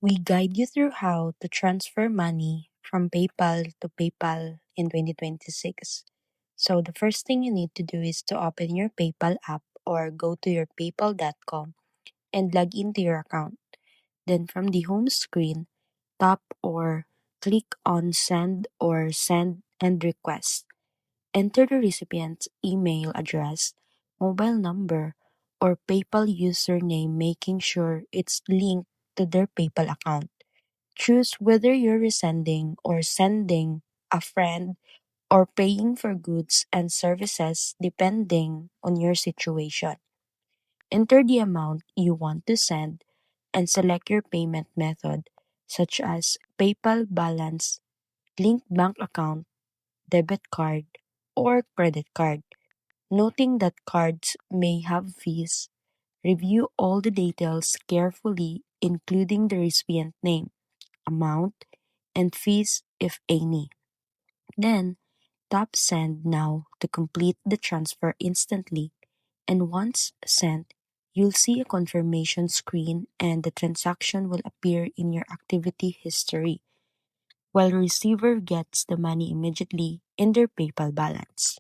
We guide you through how to transfer money from PayPal to PayPal in 2026. So, the first thing you need to do is to open your PayPal app or go to your paypal.com and log into your account. Then, from the home screen, tap or click on Send or Send and Request. Enter the recipient's email address, mobile number, or PayPal username, making sure it's linked to their PayPal account. Choose whether you're resending or sending a friend or paying for goods and services depending on your situation. Enter the amount you want to send and select your payment method, such as PayPal balance, linked bank account, debit card, or credit card. Noting that cards may have fees, review all the details carefully, including the recipient name, amount, and fees if any. Then, tap Send Now to complete the transfer instantly, and once sent, you'll see a confirmation screen and the transaction will appear in your activity history, while the receiver gets the money immediately in their PayPal balance.